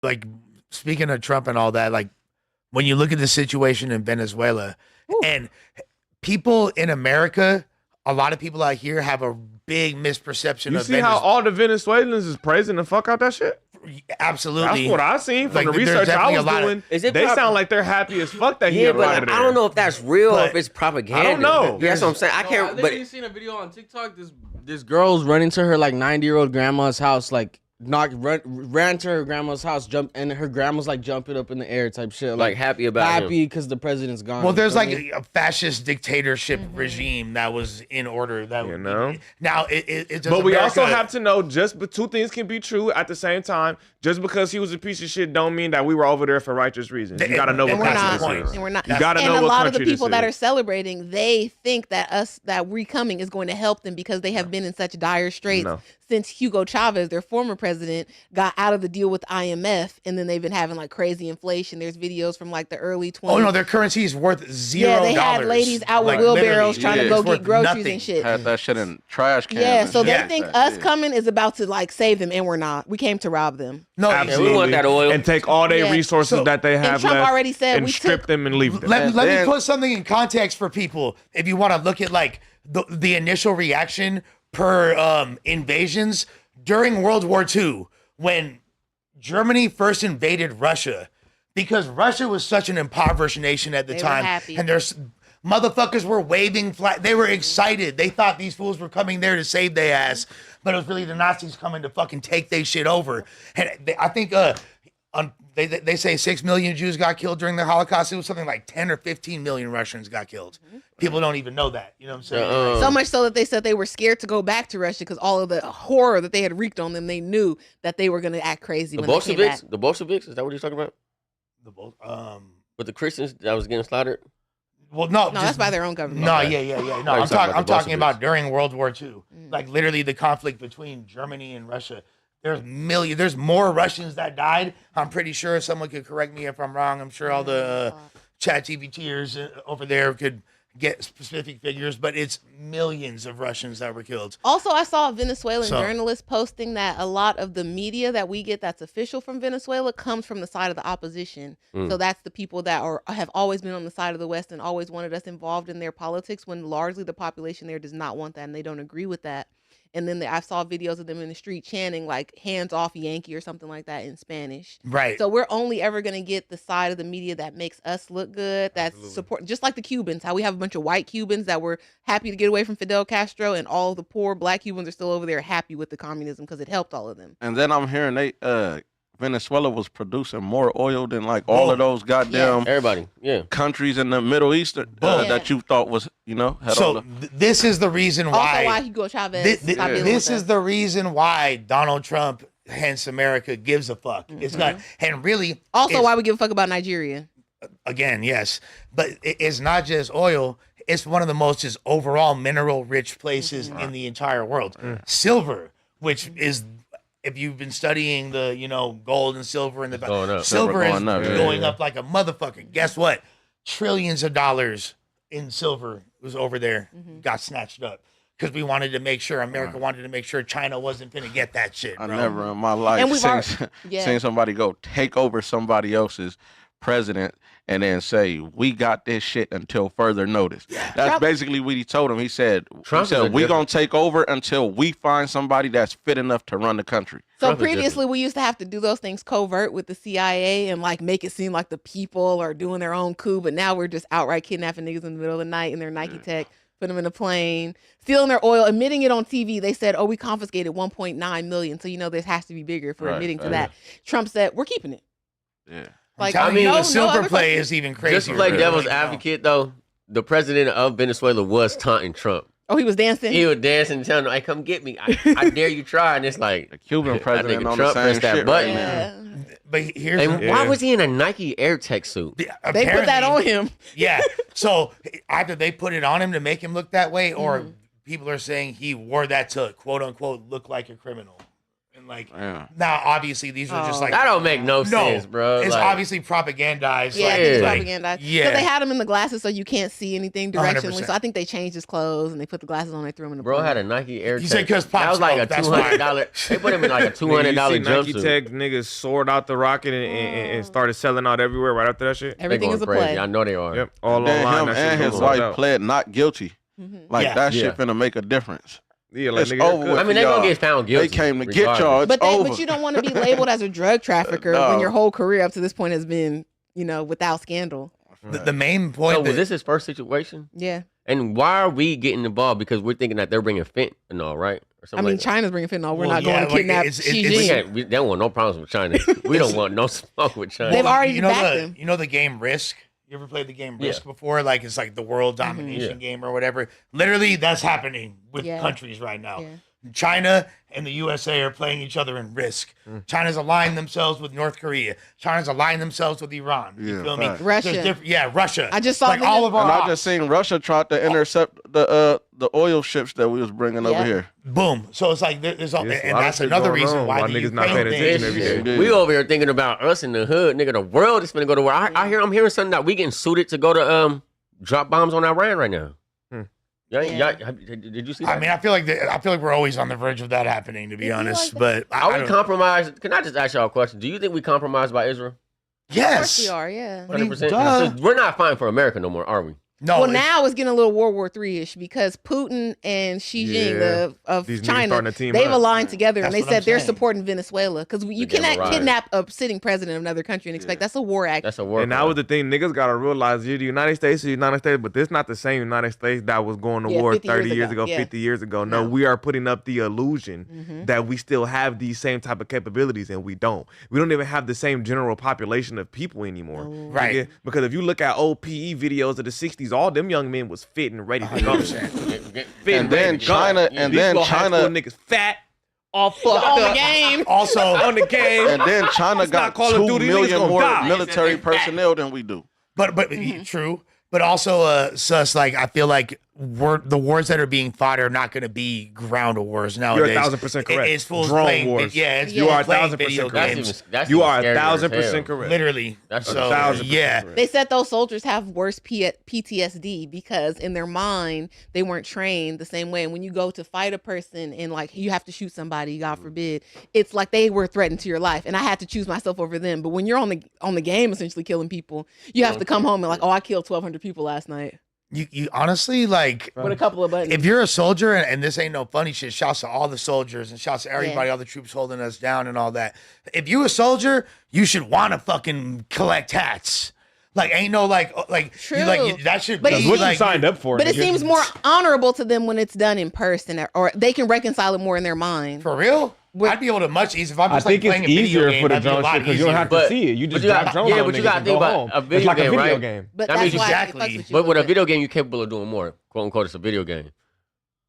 like speaking of Trump and all that, like when you look at the situation in Venezuela and people in America, a lot of people out here have a big misperception You of see how all the Venezuelans is praising the fuck out that shit? Absolutely. That's what I seen from Like, the there's research I definitely was a lot of- doing. Is it They prob- sound like they're happy as fuck that he Yeah, had but out of there. I don't know if that's real or But if it's propaganda. I don't know. Yeah, that's what I'm saying. I No, can't. I But literally seen a video on TikTok. This girl's running to her like 90-year-old grandma's house, like ran to her grandma's house, jumped, and her grandma's like jumping up in the air type shit, like happy about him. happy because the president's gone. Well, there's You know like what I mean? a fascist dictatorship regime that was in order. That You know? now it's But we also have to know but two things can be true at the same time. Just because he was a piece of shit don't mean that we were over there for righteous reasons. You gotta know And what we're country not. this is. And we're not. You gotta and know a what lot of the country people this that is. are celebrating, they think that we coming is going to help them because they have been in such dire straits No. since Hugo Chavez, their former president, got out of the deal with IMF, and then they've been having like crazy inflation. There's videos from like the early 20s. Oh no, their currency is worth $0. Yeah, they had ladies out with wheelbarrows trying to it's go worth get groceries nothing. and shit. Had that shit in trash cans. Yeah, and so shit they like think that. us Yeah. coming is about to like save them, and we're not. We came to rob them. No, Absolutely. we want that oil. And take all their Yeah. resources So- that they And have Trump left already said and we strip took- them and leave them. let me then- put something in context for people. If you want to look at like the initial reaction per invasions during World War II, when Germany first invaded Russia, because Russia was such an impoverished nation at the They were time, happy. and there's motherfuckers were waving flag. They were excited. They thought these fools were coming there to save their ass, but it was really the Nazis coming to fucking take their shit over. And I think they say 6 million Jews got killed during the Holocaust. It was something like 10 or 15 million Russians got killed. People don't even know that. You know what I'm saying? So much so that they said they were scared to go back to Russia because all of the horror that they had wreaked on them, they knew that they were going to act crazy The when they came back. Bolsheviks? The Bolsheviks? Is that what you're talking about? With the Christians that was getting slaughtered? Well, no, No, that's by their own government. No, Okay. yeah. No, Oh, I'm, you're talking about I'm the talking about Bolsheviks. during World War II, like literally the conflict between Germany and Russia. There's more Russians that died. I'm pretty sure someone could correct me if I'm wrong. I'm sure all the chat GBTers over there could get specific figures, but it's millions of Russians that were killed. Also, I saw a Venezuelan So- journalist posting that a lot of the media that we get that's official from Venezuela comes from the side of the opposition. So that's the people that have always been on the side of the West and always wanted us involved in their politics when largely the population there does not want that and they don't agree with that. And then I saw videos of them in the street chanting like "hands off Yankee" or something like that in Spanish. Right. So we're only ever going to get the side of the media that makes us look good, that's support, just like the Cubans, how we have a bunch of white Cubans that were happy to get away from Fidel Castro, and all the poor black Cubans are still over there happy with the communism because it helped all of them. And then I'm hearing Venezuela was producing more oil than like all of those goddamn Everybody, yeah. countries in the Middle East Yeah. that you thought was, had all So the. this is the reason why. Also, why Hugo Chavez stopped dealing This with is us. the reason why Donald Trump, hence America, gives a fuck. It's not, and really, Also, it's- why we give a fuck about Nigeria. again, yes, but it's not just oil. It's one of the most just overall mineral rich places in the entire world. Silver, which is, if you've been studying the gold and silver and going up. silver is Silver going up, yeah. going up like a motherfucker. Guess what? Trillions of dollars in silver was over there, got snatched up. Because we wanted to make sure, America wanted to make sure China wasn't finna get that shit, bro. I never in my life And we've seen somebody go take over somebody else's president and then say, we got this shit until further notice. That's Trump- basically what he told him. He said, Trump is a we different- going to take over until we find somebody that's fit enough to run the country. So Trump is previously, we used to have to do those things covert with the CIA and like make it seem like the people are doing their own coup. But now we're just outright kidnapping niggas in the middle of the night in their Nike Tech, put them in a plane, stealing their oil, admitting it on TV. They said, "Oh, we confiscated 1.9 million." So this has to be bigger if we're Right, admitting to right. that. Trump said, "We're keeping it." Yeah. Like, Telling you, no the silver other play question. is even crazier. Just to play bro. devil's Like, advocate, though, the president of Venezuela was taunting Trump. Oh, he was dancing. He was dancing and telling him, "Hey, come get me. I dare you try." And it's like The Cuban that president nigga on Trump the same pressed that shit button. right now. Yeah. But here's And the- why was he in a Nike Air Tech suit? They put that on him. Yeah. So either they put it on him to make him look that way, or people are saying he wore that to quote unquote look like a criminal. And Like Yeah. now, obviously, these are just like That don't make no sense, bro. It's Like, obviously propagandized. Yeah, I like, think it's Yeah. propaganda. Yeah. Because they had him in the glasses so you can't see anything directionally. 100%. So I think they changed his clothes and they put the glasses on and threw him in the bro plane. had a Nike Air You Tech. said 'cause Pop that was like Smoke, a that's why. $200. They put him in like a $200 Nigga, you see Nike jumpsuit. Tech niggas soared out the rocket and started selling out everywhere right after that shit. They Everything going is a crazy. play. I know they are. Yep, all Then online. him that shit and his was wife out. pled not guilty. Like Yeah. that Yeah. shit finna make a difference. Yeah, like It's nigga, over with. I mean, they for gonna y'all. get found guilty. They came to get regardless. y'all. It's But over. but you don't want to be labeled as a drug trafficker No. when your whole career up to this point has been, without scandal. the main point. So was that- this his first situation? Yeah. And why are we getting involved? Because we're thinking that they're bringing fentanyl, right? Or I something mean, like that. China's bringing fentanyl. We're Well, not going yeah, to like, kidnap it's- Xi it's- We Jinping. they don't want no problems with China. We don't want no smoke with China. They've already you know backed the him. you know the game Risk. You ever played the game Yeah. Risk before? Like it's like the world domination Yeah. game or whatever. Literally, that's happening with Yeah. countries right now. Yeah. China and the USA are playing each other in Risk. China's aligned themselves with North Korea. China's aligned themselves with Iran. You Yeah, feel me? facts. Russia. Russia. I just saw like the- all of our And I ops. just seen Russia tried to intercept the oil ships that we was bringing Yeah. over here. boom. So it's like there's all, There's a and lot of that's shit another going reason on why while the niggas not Ukraine paying thing- attention every day. Yeah. We over here thinking about us in the hood, nigga. The world is finna go to war. I'm hearing something that we getting suited to go to drop bombs on Iran right now. Yeah. Did you see that? I mean, I feel like we're always on the verge of that happening, to be Is it honest. like But I are we don't- compromised? Can I just ask y'all a question? Do you think we compromised by Israel? Of course yes, we are, yeah. What do you- 100%. duh. So we're not fighting for America no more, are we? no. Well, it's- now it's getting a little World War III-ish because Putin and Xi Jinping Yeah. of These niggas China, starting to team they've up. aligned together That's and they what I'm said they're saying. supporting Venezuela because you Together, cannot right. kidnap a sitting president of another country and expect that's a war act. That's a war. And that was the thing, niggas gotta realize you're the United States is the United States, but this not the same United States that was going to Yeah, war 50 years 30 years ago, ago, yeah. 50 years ago. No, No. we are putting up the illusion that we still have these same type of capabilities, and we don't. We don't even have the same general population of people anymore. Right. Nigga, because if you look at old PE videos of the 60s, all them young men was fit and ready to go. Fit And then ready to go. China- and These then little high China- school niggas fat, all fucked on the up, game. Also, on the game. And then China It's not got Call of 2 Duty, niggas million gonna more die. military personnel than we do. but true. But also, sus, like I feel like the wars that are being fought are not going to be ground wars nowadays. 1,000% correct. It's fools Drone playing. wars. Yeah, it's You are playing 1,000% video correct. games. You are scarier as 1,000% hell. correct. Literally. That's so 1,000% yeah. correct. They said those soldiers have worse PTSD because in their mind they weren't trained the same way. And when you go to fight a person and like you have to shoot somebody, God forbid, it's like they were threatened to your life, and I had to choose myself over them. But when you're on the game, essentially killing people, you have to come home and like, oh, I killed 1,200 people last night You honestly like. with a couple of buttons. If you're a soldier, and this ain't no funny shit, shouts to all the soldiers and shouts to everybody, all the troops holding us down and all that. If you a soldier, you should want to fucking collect hats. Like, ain't no like True. that should But be it's What like you signed up for? But it nigga. seems more honorable to them when it's done in person, or they can reconcile it more in their mind. for real. What- I'd be able to much easier if I'm I just like think playing it's a video easier game. for the that'd be a drone lot shit because you don't have easier. to see it. You just you drop got- drones yeah, on but you niggas gotta and think go about home. a video It's like game, a video right? game. But That that's means why exactly. it fucks with you But with a little bit. video game, you're capable of doing more. "Quote unquote," it's a video game.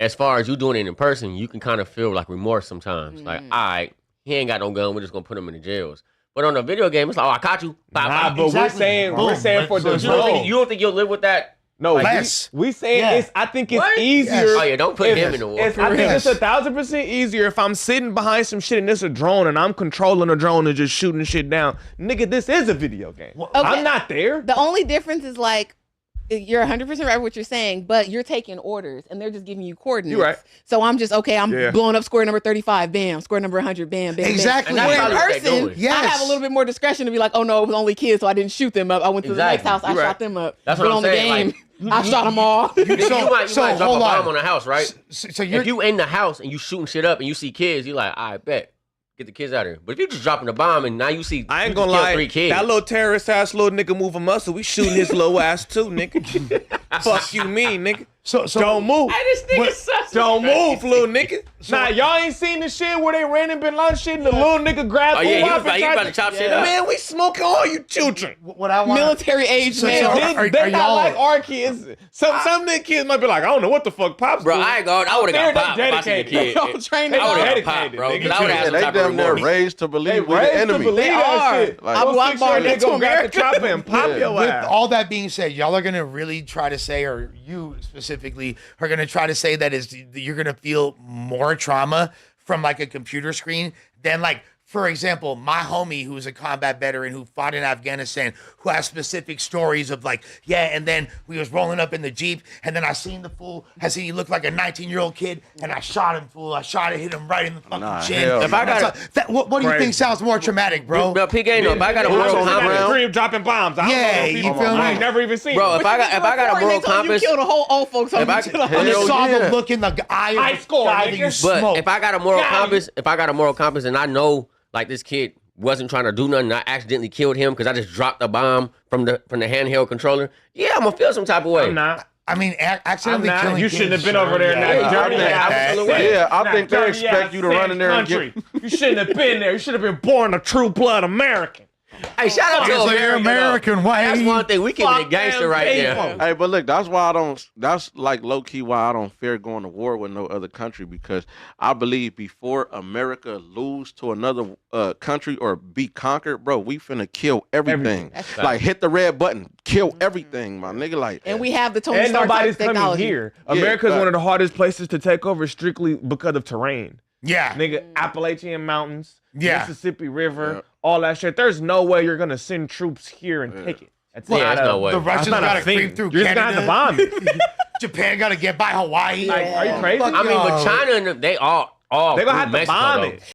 As far as you doing it in person, you can kind of feel like remorse sometimes. Like, all right, he ain't got no gun. We're just gonna put him in the jails. But on a video game, it's like, oh, I caught you. Bop, Nah, bop. but Exactly. we're Boom. saying for So the you don't think drone. you don't think you'll live with that? No, Less. we saying Yeah. it's. I think it's What? easier. Yes. Oh yeah, don't put If- him in the war. I think Yes. it's 1,000% easier if I'm sitting behind some shit and it's a drone and I'm controlling a drone and just shooting shit down. Nigga, this is a video game. Okay. I'm not there. The only difference is like you're 100% right with what you're saying, but you're taking orders and they're just giving you coordinates. You're right. So I'm just okay. I'm Yeah. blowing up square number 35, bam. Square number 100, bam, bam. Exactly. Bam. And that's Where in probably what they're person, doing. Yes. I have a little bit more discretion to be like, oh no, it was only kids, so I didn't shoot them up. I went to the next Exactly. house, I You're right. shot them up. That's but what I'm on the saying, game, I shot them all. you might drop a hold bomb on. on a house, right? So you're If you in the house and you shooting shit up and you see kids, you like, I bet. Get the kids out of here. But if you just dropping a bomb and now you see I ain't you gonna just killed lie. 3 kids. That little terrorist ass little nigga move a muscle. We shooting his little ass too, nigga. Fuck you, mean nigga. so Don't move. this nigga What- sus. Don't move, little nigga. Nah, y'all ain't seen the shit where they ran in Bin Laden shit and the little nigga grabbed Oh yeah, he Uwap was and about tried to chop shit up. Man, we smoking all you children. what I want. Military age So- male. so- They, Are they not y'all- like our kids. Some of their kids might be like, I don't know what the fuck pops Bro, do. I ain't going. I would have They're got popped if I seen a dedicated. kid. Don't train They them I would up. have dedicated, got popped, bro. nigga. Because I would have Yeah, some they type of damn near remorse. raised to believe They we the raised to enemy. believe They that are. shit. Like- I'm Go Black fix your Bar nigga, next to go grab the America. chopper and pop Yeah. your With ass. all that being said, y'all are gonna really try to say, or you specifically are gonna try to say that is you're gonna feel more trauma from like a computer screen then like, for example, my homie who's a combat veteran who fought in Afghanistan, who has specific stories of like, yeah, and then we was rolling up in the Jeep, and then I seen the fool, he looked like a 19-year-old kid, and I shot him, fool. I shot and hit him right in the fucking chin. hell If I got what do you think sounds more traumatic, bro? Bro, P game, if I got a moral on the compass, ground. Crib dropping bombs. I don't Yeah, know those you people. feel me? I ain't never even seen bro, them. if I got a moral compass, You killed a whole old folks home. If I- You chill out. I just Hell saw yeah. the look in the eye of High the score, guy that nigga. you but smoked. if I got a moral Yeah. compass, and I know like this kid wasn't trying to do nothing, I accidentally killed him because I just dropped a bomb from the handheld controller. Yeah, I'm gonna feel some type of way. I'm not. I mean, accidentally I'm not. killing You kids, shouldn't have been sure, over there in yeah. that dirty I ass. think- sick, Yeah, I that think they dirty expect ass you to run sick in there and country. You shouldn't have been there. You should have been born a true blood American. Hey, shout out to It's like you're American. American, white. That's one thing we keeping it Fuck gangster them right people. there. Hey, but look, that's why I don't. That's like low key why I don't fear going to war with no other country, because I believe before America lose to another country or be conquered, bro, we finna kill everything. That's Like hit the red button, kill everything, my nigga. Like, And we have the Tony And Stark nobody's type coming technology. here. Yeah, America's but- one of the hardest places to take over strictly because of terrain. Yeah. Nigga, Appalachian Mountains, Yeah. Mississippi River, Yeah. all that shit. There's no way you're gonna send troops here and take it. That's Yeah, not there's a- no way. The That's Russians that's not gotta a thing. creep through You're just gonna have to bomb it. Japan gotta get by Hawaii. Like, are you crazy? Fuck I mean, y'all. but China and they all They gonna through have to Mexico, bomb though. it.